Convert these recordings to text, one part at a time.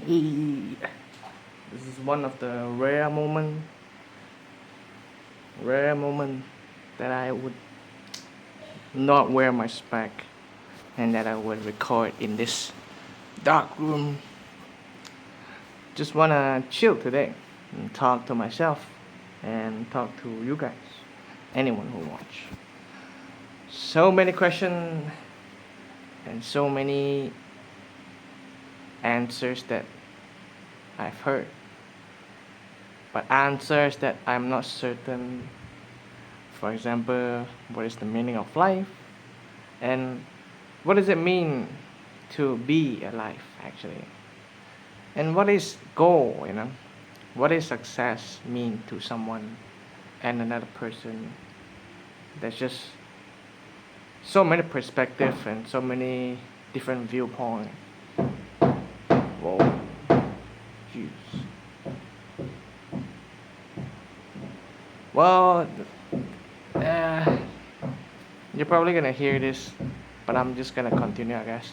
This is one of the rare moment that I would not wear my spec and that I would record in this dark room. Just wanna chill today and talk to myself and talk to you guys, anyone who watch. So many questions and so many answers that I've heard, but answers that I'm not certain. For example, what is the meaning of life, and what does it mean to be alive actually, and what is goal, what is success mean to someone and another person. There's just so many perspectives and so many different viewpoints. Whoa, jeez. Well, uh, you're probably gonna hear this, but I'm just gonna continue, I guess.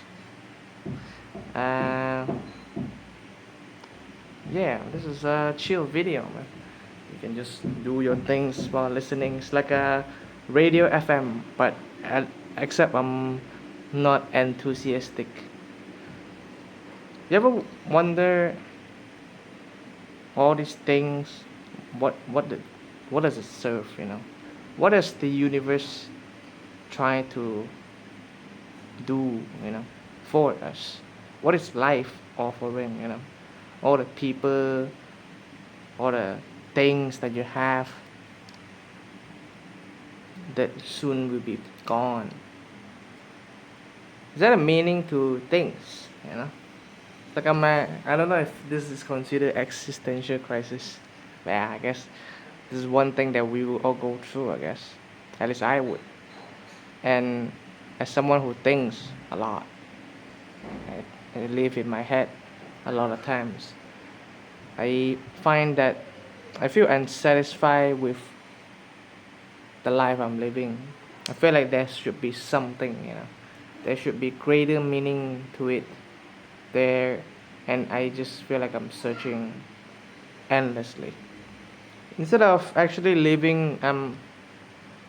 Uh, yeah, this is a chill video, man. You can just do your things while listening. It's like a radio FM, but except I'm not enthusiastic. You ever wonder all these things? What does it serve? What is the universe trying to do? For us. What is life offering? All the people, all the things that you have that soon will be gone. Is that a meaning to things? Like I don't know if this is considered existential crisis. But yeah, I guess this is one thing that we will all go through. I guess at least I would. And as someone who thinks a lot, I live in my head a lot of times. I find that I feel unsatisfied with the life I'm living. I feel like there should be something. There should be greater meaning to it there, and I just feel like I'm searching endlessly. Instead of actually living, I'm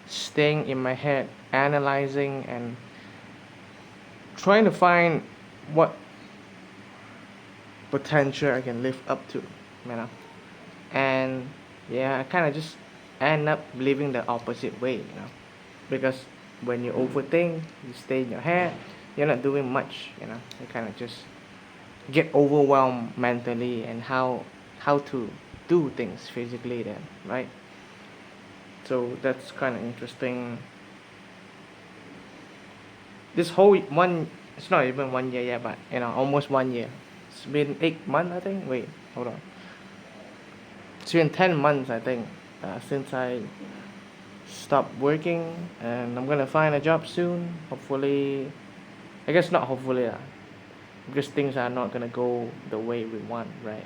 staying in my head, analyzing and trying to find what potential I can live up to, you know. And yeah, I kind of just end up living the opposite way. Because when you overthink, you stay in your head, you're not doing much, You kind of just get overwhelmed mentally and how to do things physically then, right? So that's kind of interesting. This whole one, it's not even 1 year yet, but almost 1 year. It's been 8 months, I think. Wait, hold on. It's been 10 months, I think, since I stopped working, and I'm gonna find a job soon. Hopefully, I guess not hopefully, because things are not gonna go the way we want, right?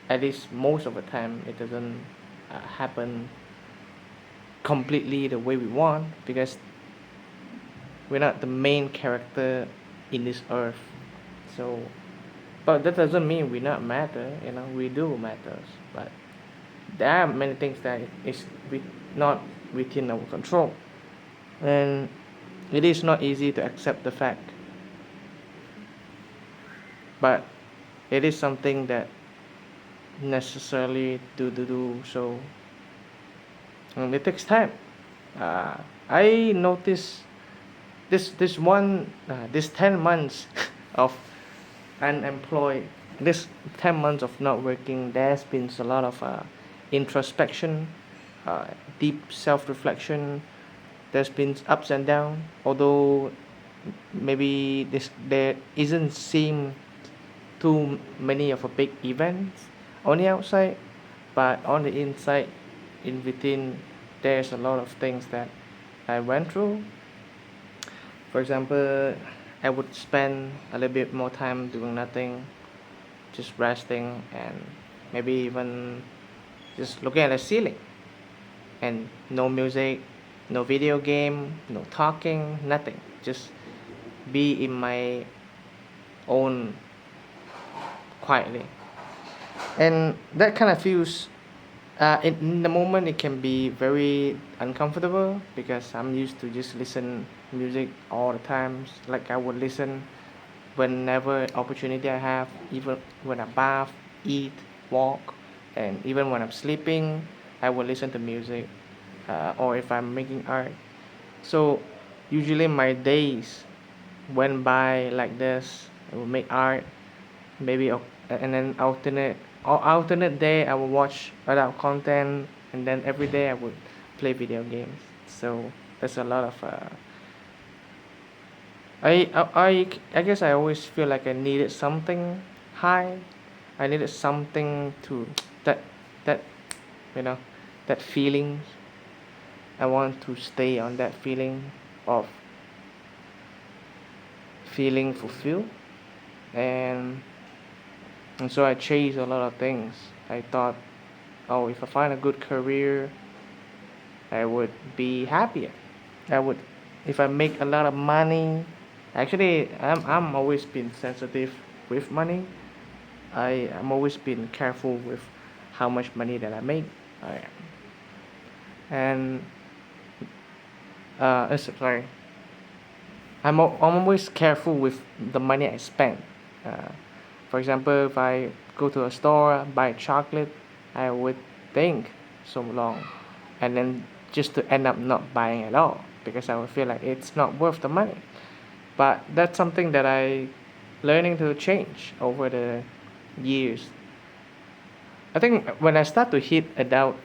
At least most of the time, it doesn't happen completely the way we want, because we're not the main character in this earth. So, but that doesn't mean we not matter. We do matters, but there are many things that is not within our control, and it is not easy to accept the fact. But it is something that necessarily to do so, and it takes time. uh, I noticed this 10 months of unemployed, this 10 months of not working, there's been a lot of introspection, deep self-reflection. There's been ups and downs, although maybe there isn't seem too many of a big events on the outside, but on the inside, in within, there's a lot of things that I went through. For example, I would spend a little bit more time doing nothing, just resting, and maybe even just looking at the ceiling, and no music, no video game, no talking, nothing. Just be in my own quietly, and that kind of feels in the moment it can be very uncomfortable because I'm used to just listen music all the times. Like I would listen whenever opportunity I have, even when I bath, eat, walk, and even when I'm sleeping, I will listen to music, or if I'm making art. So usually my days went by like this. I will make art, maybe and then alternate day I will watch adult content, and then every day I would play video games. So there's a lot of I guess I always feel like I needed something high. I needed something to that that you know that feeling. I want to stay on that feeling of feeling fulfilled, and so I chased a lot of things. I thought, oh, if I find a good career, I would be happier. I would, if I make a lot of money. Actually, I'm always been sensitive with money. I'm always been careful with how much money that I make. I, and sorry, I'm always careful with the money I spend. Uh, for example, if I go to a store buy chocolate, I would think so long, and then just to end up not buying at all because I would feel like it's not worth the money. But that's something that I learning to change over the years. I think when I start to hit adult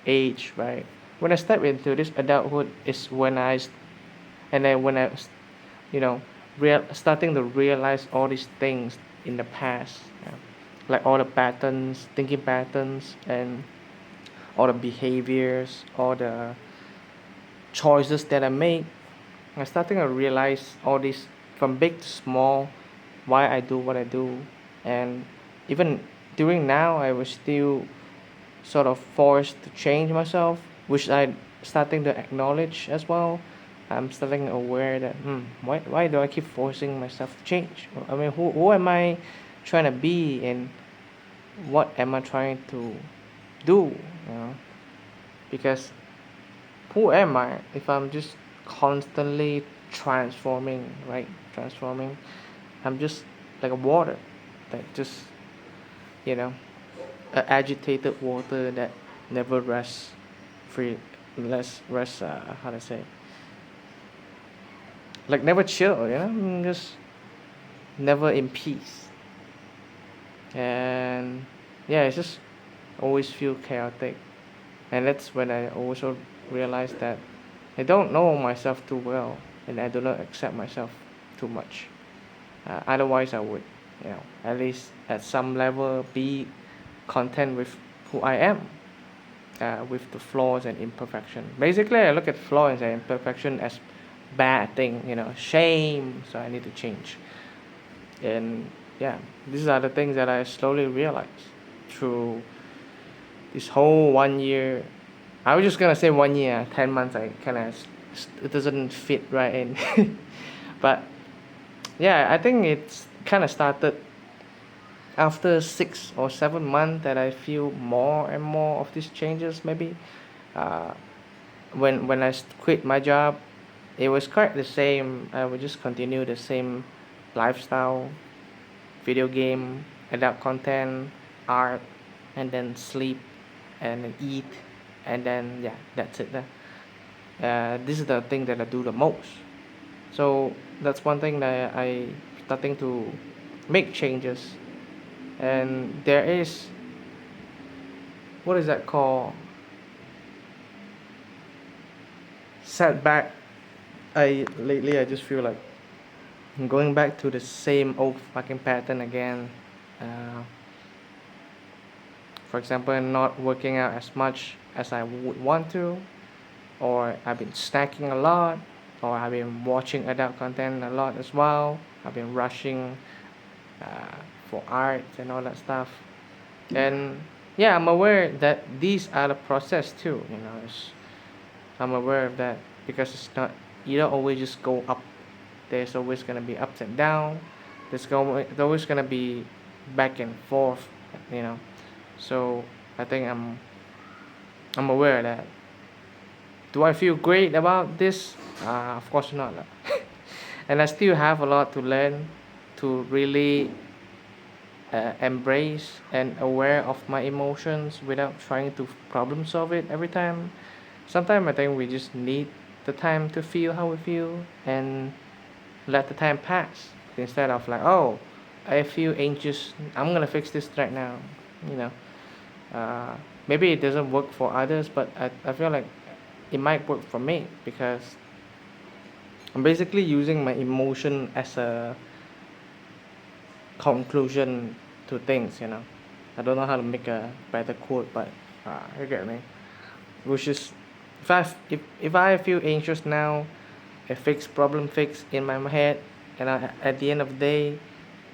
age, right? When I step into this adulthood is when and then when you know, starting to realize all these things in the past, like all the patterns, thinking patterns, and all the behaviors, all the choices that I make. I'm starting to realize all this from big to small, why I do what I do, and even during now, I was still sort of forced to change myself, which I starting to acknowledge as well. I'm starting aware that why do I keep forcing myself to change? I mean, who am I trying to be, and what am I trying to do? You know, because who am I if I'm just constantly transforming, right? Transforming. I'm just like a water that just you know, agitated water that never rests free, less rest. How to say? Like never chill. You know, just never in peace. And yeah, it's just always feel chaotic. And that's when I also realized that I don't know myself too well, and I do not accept myself too much. Otherwise, I would, at least at some level, be content with who I am, with the flaws and imperfection. Basically, I look at flaws and imperfection as bad thing, shame. So I need to change. And yeah, these are the things that I slowly realized through this whole 1 year. I was just gonna say 1 year, 10 months. I kind of it doesn't fit right in, but yeah, I think it's kind of started after 6 or 7 months that I feel more and more of these changes. Maybe uh, when I quit my job, it was quite the same. I would just continue the same lifestyle, video game, adult content, art, and then sleep, and then eat, and then yeah, that's it. This is the thing that I do the most. So that's one thing that I starting to make changes, and there is what is that called setback. I just feel like I'm going back to the same old fucking pattern again. Uh, for example, not working out as much as I would want to, or I've been snacking a lot, or I've been watching adult content a lot as well. I've been rushing uh, for art and all that stuff. And yeah, I'm aware that these are the process too. I'm aware of that because it's not you don't always just go up. There's always gonna be ups and down. There's always gonna be back and forth, you know. So I think I'm aware of that. Do I feel great about this? Of course not. And I still have a lot to learn to really embrace and aware of my emotions without trying to problem solve it every time. Sometimes I think we just need the time to feel how we feel and let the time pass instead of like, oh, I feel anxious, I'm gonna fix this right now, you know. uh, Maybe it doesn't work for others, but I feel like it might work for me because I'm basically using my emotion as a conclusion to things, you know. I don't know how to make a better quote, but you get me. Which is, if I feel anxious now, a fixed problem fix in my head, and at the end of the day,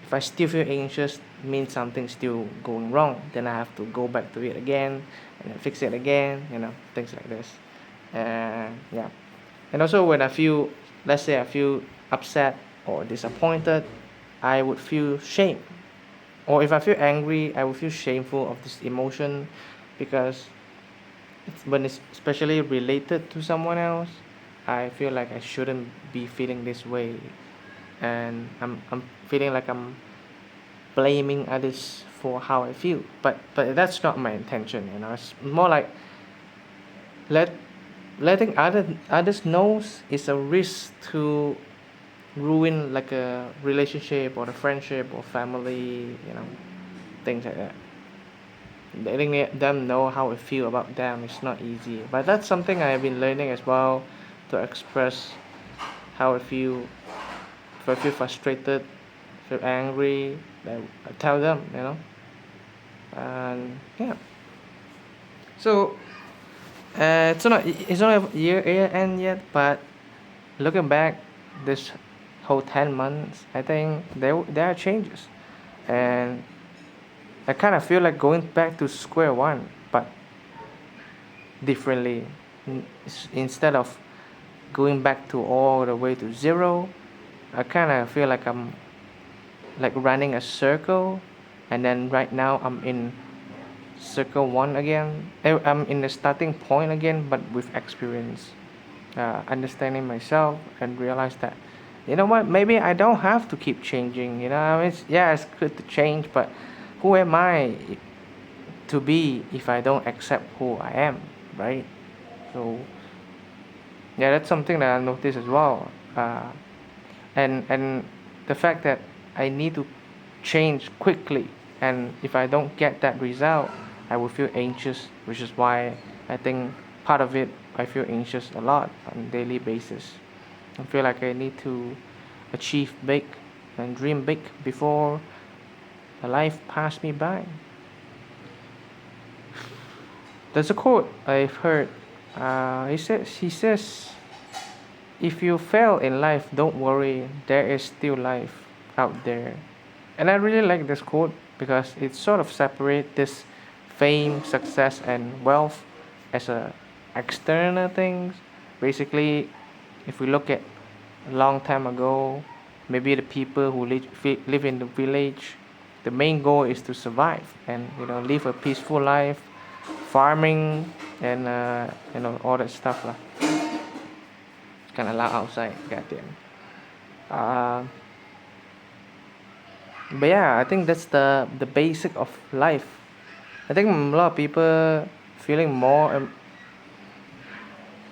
if I still feel anxious, means something's still going wrong. Then I have to go back to it again and then fix it again, you know, things like this. And yeah. And also when I feel, let's say I feel upset or disappointed, I would feel shame. Or if I feel angry, I would feel shameful of this emotion because when it's especially related to someone else, I feel like I shouldn't be feeling this way, and I'm feeling like I'm blaming others for how I feel. But that's not my intention, you know. It's more like let letting others knows is a risk to ruin like a relationship or a friendship or family, you know, things like that. Letting them know how I feel about them is not easy, but that's something I've been learning as well, to express how I feel. If I feel frustrated, feel angry, I tell them, you know. And yeah, so it's not a year end yet, but looking back, this whole 10 months, I think there are changes, and I kind of feel like going back to square one, but differently. Instead of going back to all the way to zero, I kind of feel like I'm like running a circle, and then right now I'm in circle one again. I'm in the starting point again, but with experience, understanding myself, and realize that, you know what, maybe I don't have to keep changing. You know, I mean, yeah, it's good to change, but who am I to be if I don't accept who I am, right? So yeah, that's something that I noticed as well. And the fact that I need to change quickly, and if I don't get that result, I will feel anxious, which is why I think part of it, I feel anxious a lot on a daily basis. I feel like I need to achieve big and dream big before the life pass me by. There's a quote I've heard. He says, if you fail in life, don't worry, there is still life out there. And I really like this quote because it sort of separates this fame, success, and wealth as a external things. Basically, if we look at a long time ago, maybe the people who live in the village, the main goal is to survive and, you know, live a peaceful life, farming, and you know, all that stuff lah. It's kind of loud outside, goddamn. Uh, but yeah, I think that's the basic of life. I think a lot of people feeling more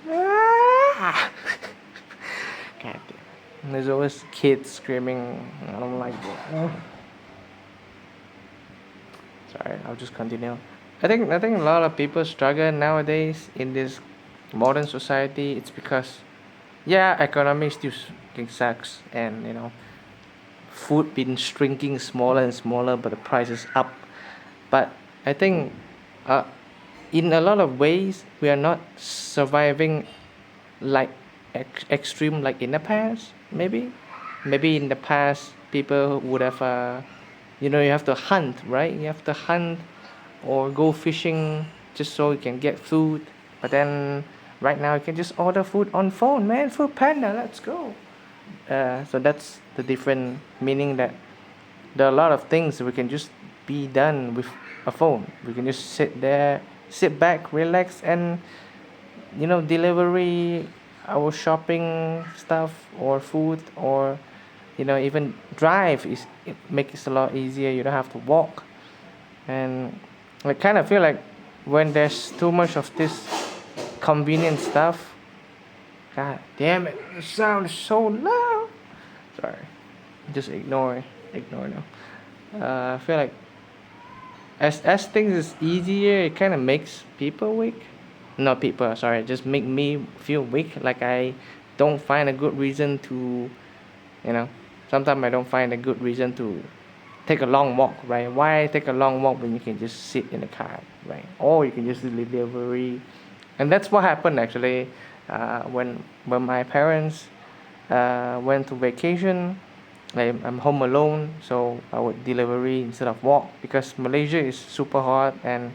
Ah! God damn. There's always kids screaming. I don't like that. Sorry, I'll just continue. I think a lot of people struggle nowadays in this modern society. It's because, yeah, economy still fucking sucks, and, you know, food been shrinking smaller and smaller, but the price is up. But I think, uh, in a lot of ways, we are not surviving like extreme like in the past. Maybe in the past people would have, you know, you have to hunt, right? You have to hunt or go fishing just so you can get food. But then right now you can just order food on phone, man. Food Panda, let's go. So that's the different meaning, that there are a lot of things we can just be done with a phone. We can just sit there, sit back, relax, and delivery our shopping stuff or food, or even drive is it makes it a lot easier. You don't have to walk. And I kind of feel like when there's too much of this convenient stuff, god damn it, the sound is so loud. Sorry, just ignore now. I feel like as things is easier, it kind of makes people weak. Not people, sorry, just make me feel weak. Like I don't find a good reason to, you know, sometimes I don't find a good reason to take a long walk, right? Why take a long walk when you can just sit in the car, right? Or you can just do delivery, and that's what happened actually. When my parents went to vacation, I'm home alone, so I would delivery instead of walk because Malaysia is super hot, and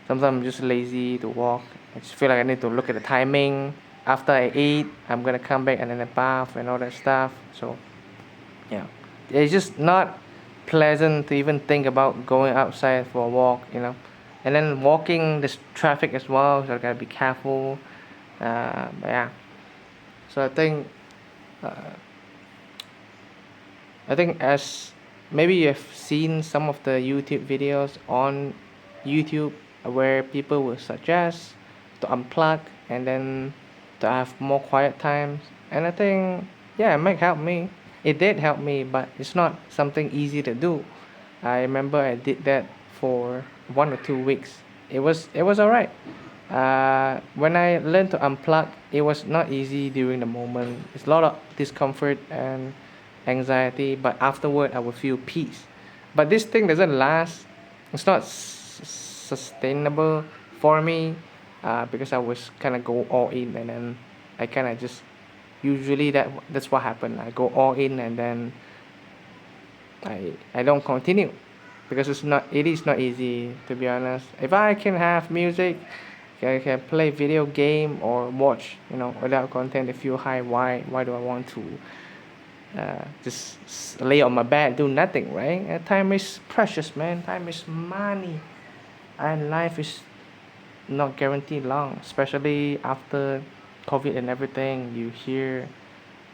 sometimes I'm just lazy to walk. I just feel like I need to look at the timing. After I eat, I'm gonna come back and then I bath and all that stuff. So yeah, it's just not pleasant to even think about going outside for a walk. And then walking, there's traffic as well, so I gotta be careful. But yeah, so uh, I think as maybe you've seen some of the YouTube videos on YouTube where people will suggest to unplug and then to have more quiet times. And I think, yeah, it might help me. It did help me, but it's not something easy to do. I remember I did that for 1 or 2 weeks. It was alright. When I learned to unplug, it was not easy during the moment. It's a lot of discomfort and anxiety, but afterward I will feel peace. But this thing doesn't last. It's not sustainable for me because I was kind of go all in, and then I kind of just usually that's what happened. I go all in and then I don't continue because it is not easy, to be honest. If I can have music, I can play video game or watch without content, I feel high. Why do I want to just lay on my bed do nothing, right? Time is precious, man. Time is money, and life is not guaranteed long, especially after COVID and everything. You hear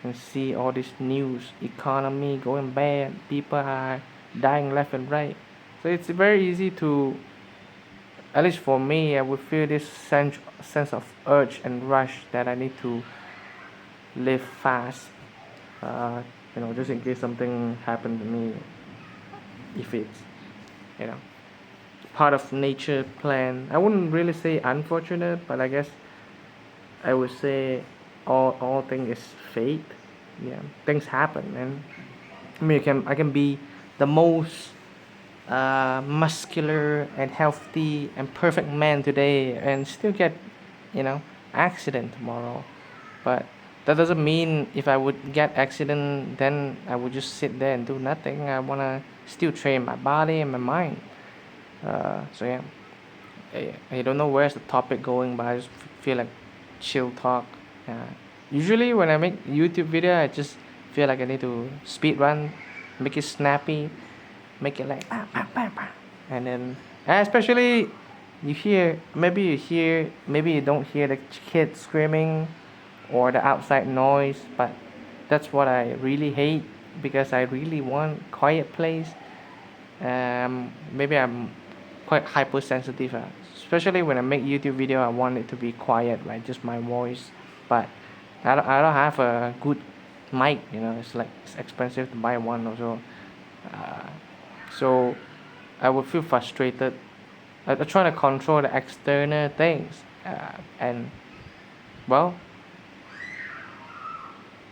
and see all this news, economy going bad, people are dying left and right. So it's very easy to, at least for me, I would feel this sense of urge and rush that I need to live fast. Uh, just in case something happened to me, if it's you know part of nature plan. I wouldn't really say unfortunate, but I guess I would say all thing is fate. Yeah, things happen, and I can be the most muscular and healthy and perfect man today, and still get you know accident tomorrow. But that doesn't mean if I would get accident, then I would just sit there and do nothing. I wanna still train my body and my mind. So yeah, I don't know where's the topic going, but I just feel like chill talk. Uh, Usually when I make YouTube video, I just feel like I need to speed run, make it snappy, make it like bah, bah, bah, bah. And then especially maybe you don't hear the kids screaming or the outside noise, but that's what I really hate because I really want quiet place. Maybe I'm quite hypersensitive, especially when I make YouTube video. I want it to be quiet, right? Just my voice, but I don't have a good mic. It's like it's expensive to buy one also. Uh, so I would feel frustrated. I try to control the external things, and well,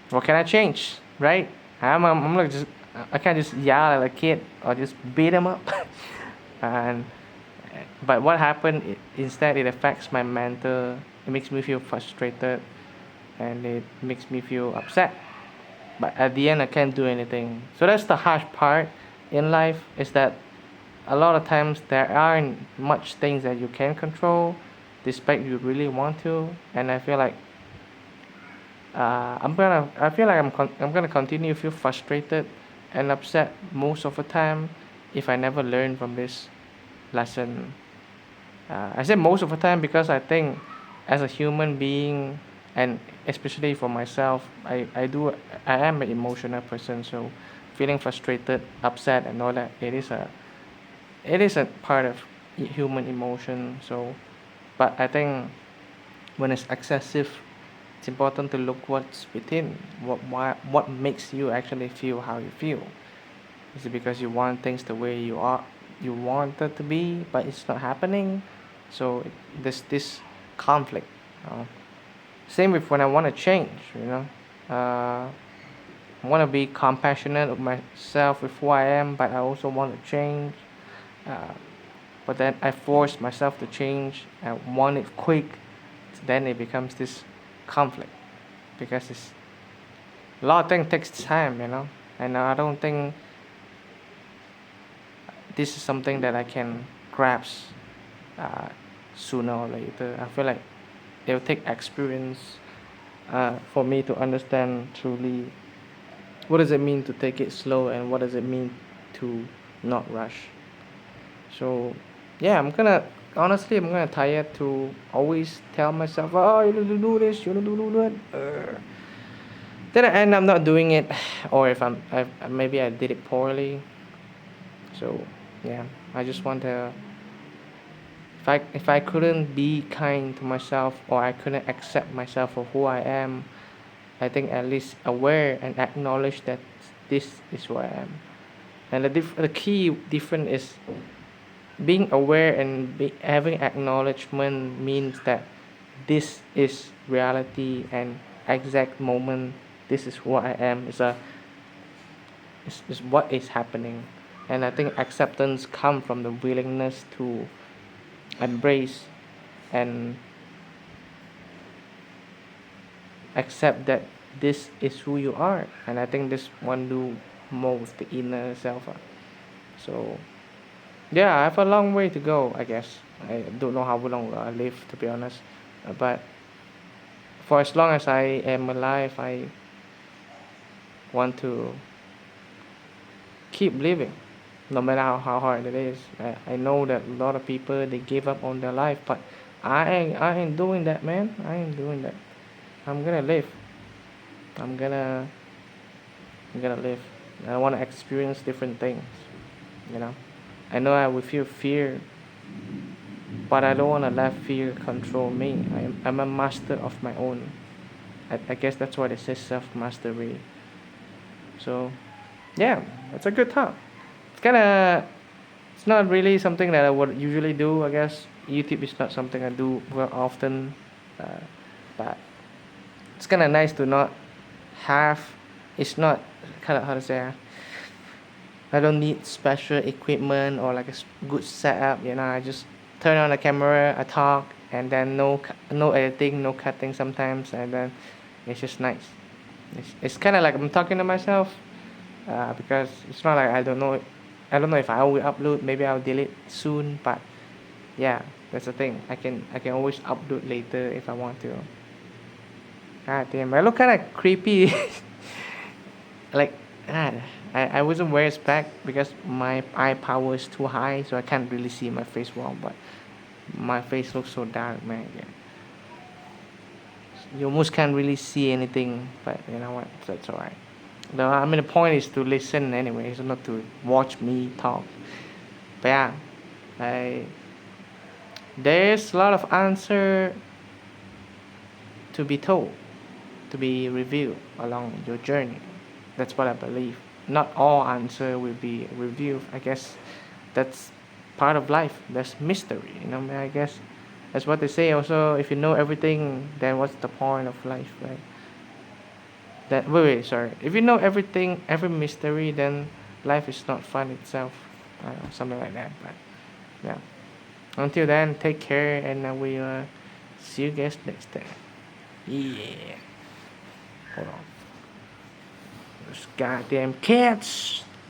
what can I change, right? I'm like just I can't just yell at a kid or just beat him up. and but what happened instead, it affects my mental. It makes me feel frustrated, and it makes me feel upset. But at the end, I can't do anything. So that's the harsh part in life, is that a lot of times there aren't much things that you can control, despite you really want to. And I feel like I feel like I'm gonna continue to feel frustrated and upset most of the time if I never learn from this lesson. I say most of the time because I think as a human being, and especially for myself, I am an emotional person. So feeling frustrated, upset, and all that, it is a part of human emotion. So, but I think when it's excessive, it's important to look what's within. What makes you actually feel how you feel? Is it because you want things the way you want it to be, but it's not happening? So there's this conflict. Same with when I want to change. I want to be compassionate of myself with who I am, but I also want to change. Uh, but then I force myself to change. I want it quick. Then it becomes this conflict because it's a lot of things takes time. And I don't think this is something that I can grasp uh, sooner or later. I feel like it'll take experience for me to understand truly what does it mean to take it slow and what does it mean to not rush. So yeah, I'm gonna tired to always tell myself, oh, you need to do this, you need to do that. Then I end up not doing it, or if maybe I did it poorly. So yeah, I just want to. If I couldn't be kind to myself or I couldn't accept myself for who I am, I think at least aware and acknowledge that this is who I am. And the key difference is being aware and having acknowledgement means that this is reality and exact moment. This is who I am. Is what is happening, and I think acceptance comes from the willingness to embrace and accept that this is who you are. And I think this one do most the inner self. So yeah, I have a long way to go, I guess. I don't know how long I live, to be honest. But for as long as I am alive, I want to keep living, no matter how hard it is. I know that a lot of people they give up on their life, but I ain't doing that, man. I ain't doing that. I'm gonna live. I'm gonna I'm gonna live. I want to experience different things. You know, I know I will feel fear, but I don't want to let fear control me. I'm a master of my own. I guess that's why it says self mastery. So yeah, it's a good talk. It's not really something that I would usually do. I guess YouTube is not something I do very often, uh, but it's kind of nice to not have. It's not kind of how to say. I don't need special equipment or like a good setup. I just turn on the camera, I talk, and then no editing, no cutting sometimes, and then it's just nice. It's kind of like I'm talking to myself, because it's not like I don't know. I don't know if I will upload. Maybe I'll delete soon, but yeah, that's the thing. I can always upload later if I want to. God damn, I look kind of creepy. Like, ah, I wasn't wearing spec because my eye power is too high, so I can't really see my face well. But my face looks so dark, man. Yeah. You almost can't really see anything, but you know what? That's alright. I mean, the point is to listen anyway, so not to watch me talk. But yeah, I, there's a lot of answer to be told, to be revealed along your journey. That's what I believe. Not all answer will be revealed. I guess that's part of life. That's mystery. I guess that's what they say. Also, if you know everything, then what's the point of life, right? Wait, sorry. If you know everything, every mystery, then life is not fun itself. I don't know, something like that. But yeah. Until then, take care, and I will see you guys next time. Yeah. Hold on. Those goddamn cats.